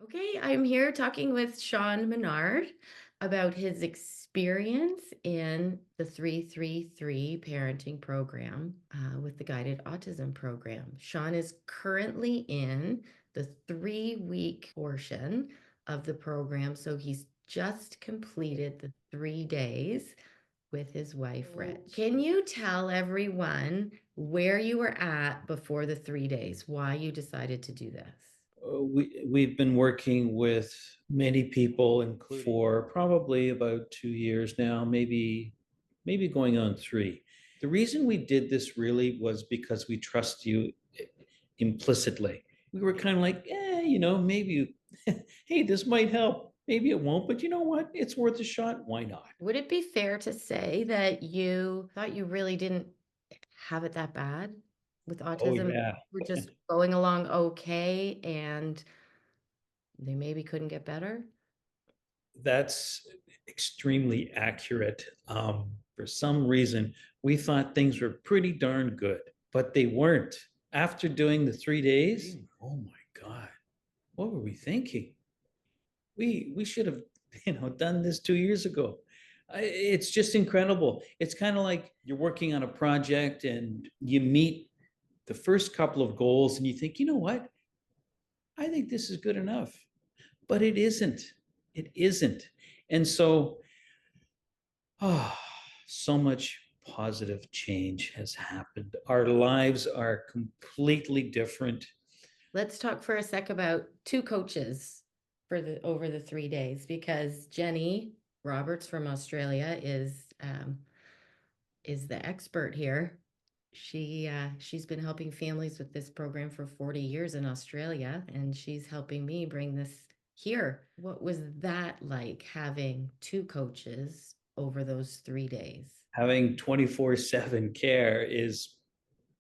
Okay, I'm here talking with Sean Menard about his experience in the 333 parenting program with the Guided Autism Program. Sean is currently in the 3 week portion of the program, so he's just completed the 3 days with his wife, Reg. Can you tell everyone where you were at before the 3 days, why you decided to do this? We've been working with many people for probably about 2 years now, maybe going on three. The reason we did this really was because we trust you implicitly. We were kind of like, maybe, hey, this might help. Maybe it won't, but you know what? It's worth a shot. Why not? Would it be fair to say that you thought you really didn't have it that bad with Oh autism? yeah, We're just going along okay and they maybe couldn't get better? that's extremely accurate. For some reason, we thought things were pretty darn good, but they weren't. After doing the 3 days, oh my God, what were we thinking? We should have, done this 2 years ago. It's just incredible. It's kind of like you're working on a project and you meet the first couple of goals and you think, you know what? I think this is good enough, but it isn't. It isn't. And so oh, so much positive change has happened. Our lives are completely different. Let's talk for a sec about two coaches for the over the 3 days because Jenny Roberts from Australia is the expert here. She's been helping families with this program for 40 years in Australia, and she's helping me bring this here. What was that like having two coaches over those 3 days? Having 24/7 care is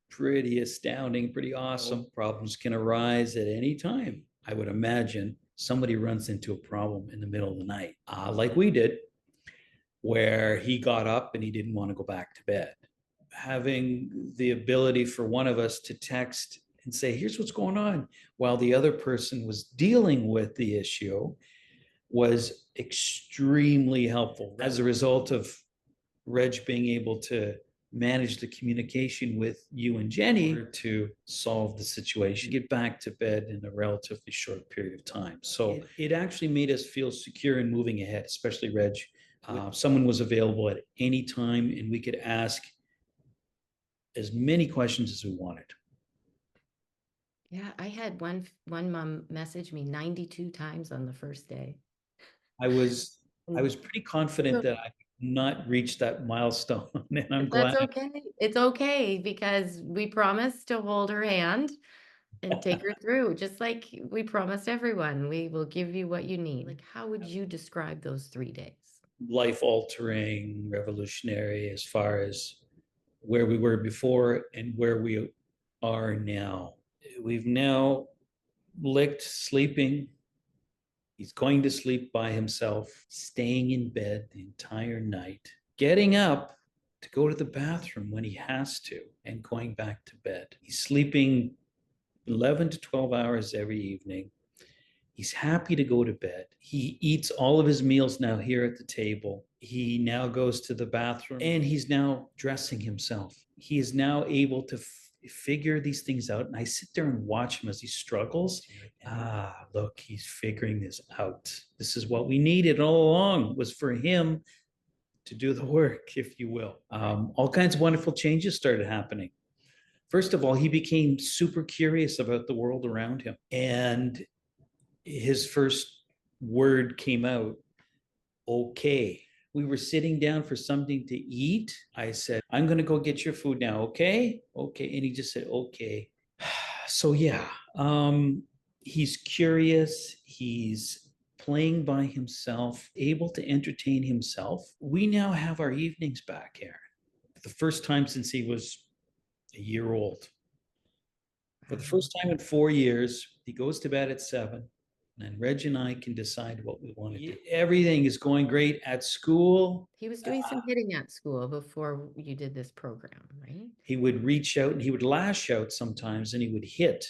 pretty astounding, pretty awesome. Problems can arise at any time. I would imagine somebody runs into a problem in the middle of the night, like we did, where he got up and he didn't want to go back to bed. Having the ability for one of us to text and say, here's what's going on, while the other person was dealing with the issue was extremely helpful. As a result of Reg being able to manage the communication with you and Jenny to solve the situation, get back to bed in a relatively short period of time. So it actually made us feel secure in moving ahead, especially Reg. Someone was available at any time and we could ask as many questions as we wanted. Yeah, I had one mom message me 92 times on the first day. I was I And was pretty confident that I would not reach that milestone, and I'm that's glad. okay. It's okay because we promised to hold her hand and take her through, just like we promised everyone. We will give you what you need. Like, how would you describe those 3 days? Life altering, revolutionary as far as where we were before and where we are now. We've now licked sleeping. He's going to sleep by himself, staying in bed the entire night, getting up to go to the bathroom when he has to, and going back to bed. He's sleeping 11 to 12 hours every evening. He's happy to go to bed. He eats all of his meals now here at the table. He now goes to the bathroom and he's now dressing himself. He is now able to figure these things out. And I sit there and watch him as he struggles. Look, he's figuring this out. This is what we needed all along, was for him to do the work, if you will. All kinds of wonderful changes started happening. First of all, he became super curious about the world around him. And his first word came out, okay. We were sitting down for something to eat. I said, I'm going to go get your food now. Okay. Okay. And he just said, okay. So, yeah, he's curious. He's playing by himself, able to entertain himself. We now have our evenings back, Erin. The first time since he was a year old. For the first time in 4 years, he goes to bed at 7, and Reg and I can decide what we want to do. Everything is going great at school. He was doing some hitting at school before you did this program, right? He would reach out and he would lash out sometimes and he would hit.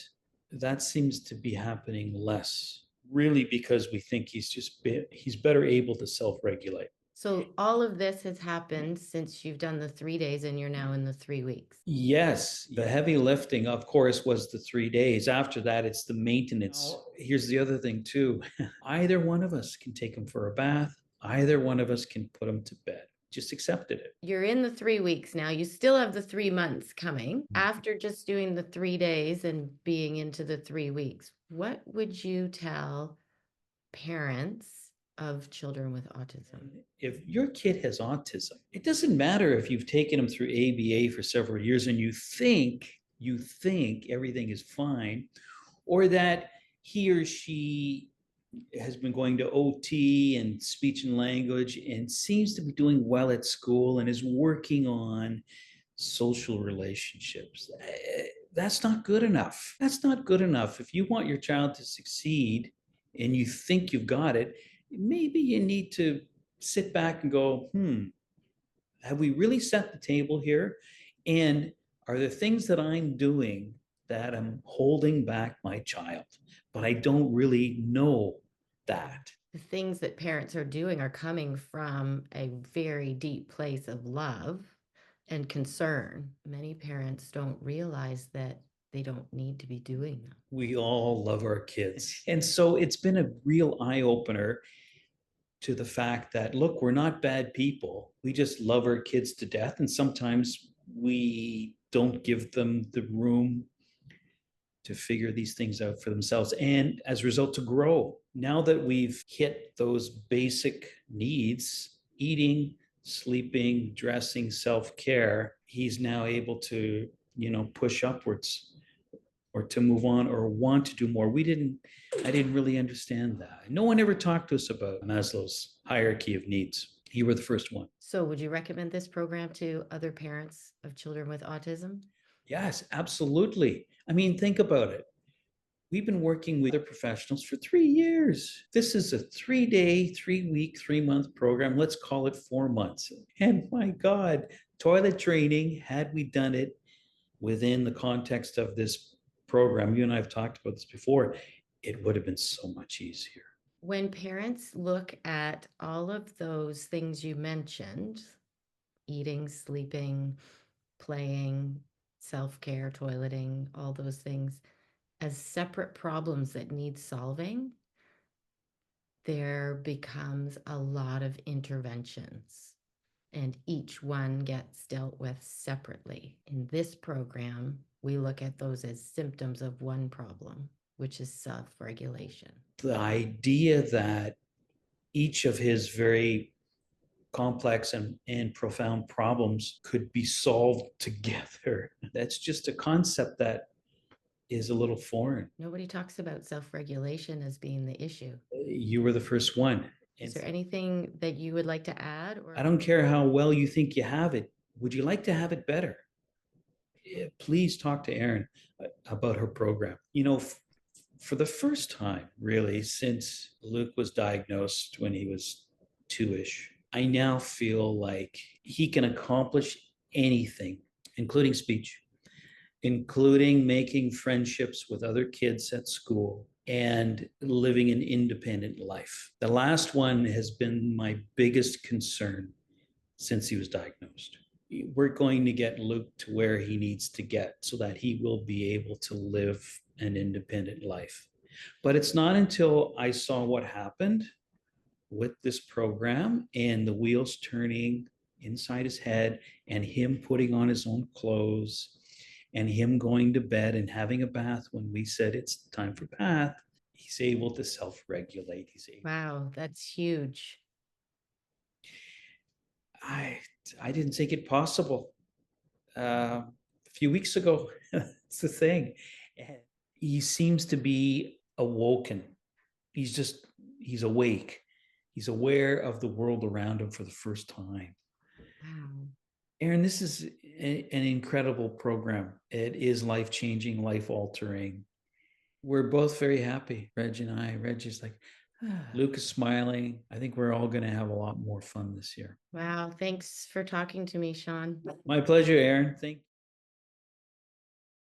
That seems to be happening less. really because we think he's better able to self-regulate. So all of this has happened since you've done the 3 days and you're now in the 3 weeks. Yes, the heavy lifting, of course, was the 3 days. After that, it's the maintenance. Now, here's the other thing, too. Either one of us can take him for a bath, either one of us can put him to bed. Just accepted it. You're in the 3 weeks now. You still have the 3 months coming. After just doing the 3 days and being into the 3 weeks, what would you tell parents of children with autism? If your kid has autism, it doesn't matter if you've taken him through ABA for several years and you think everything is fine, or that he or she has been going to OT and speech and language and seems to be doing well at school and is working on social relationships. That's not good enough. That's not good enough. If you want your child to succeed and you think you've got it, maybe you need to sit back and go, have we really set the table here? And are there things that I'm doing that I'm holding back my child? But I don't really know that. The things that parents are doing are coming from a very deep place of love and concern. Many parents don't realize that they don't need to be doing them. We all love our kids. And so it's been a real eye opener to the fact that, look, we're not bad people. We just love our kids to death. And sometimes we don't give them the room to figure these things out for themselves and as a result to grow. Now that we've hit those basic needs, eating, sleeping, dressing, self-care, he's now able to, push upwards or to move on or want to do more. I didn't really understand that. No one ever talked to us about Maslow's hierarchy of needs. You were the first one. So, would you recommend this program to other parents of children with autism? Yes, absolutely. I mean, think about it. We've been working with other professionals for 3 years. This is a 3 day, 3 week, 3 month program. Let's call it 4 months. And my God, toilet training, had we done it within the context of this program, you and I have talked about this before, it would have been so much easier. When parents look at all of those things you mentioned, eating, sleeping, playing, self care, toileting, all those things, as separate problems that need solving, there becomes a lot of interventions, and each one gets dealt with separately. In this program, we look at those as symptoms of one problem, which is self regulation. The idea that each of his very complex and profound problems could be solved together, that's just a concept that is a little foreign. Nobody talks about self regulation as being the issue. You were the first one. Is there anything that you would like to add? I don't care how well you think you have it. Would you like to have it better? Please talk to Erin about her program. For the first time, really, since Luke was diagnosed when he was two-ish, I now feel like he can accomplish anything, including speech, including making friendships with other kids at school and living an independent life. The last one has been my biggest concern since he was diagnosed. We're going to get Luke to where he needs to get so that he will be able to live an independent life. But it's not until I saw what happened with this program and the wheels turning inside his head and him putting on his own clothes and him going to bed and having a bath when we said it's time for bath, he's able to self-regulate. Wow, that's huge. I didn't think it possible a few weeks ago. It's the thing. He seems to be awoken. He's awake. He's aware of the world around him for the first time. Wow. Erin, this is an incredible program. It is life-changing, life-altering. We're both very happy, Reg and I. Reg is like, Luke is smiling. I think we're all going to have a lot more fun this year. Wow. Thanks for talking to me, Sean. My pleasure, Erin. Thank you.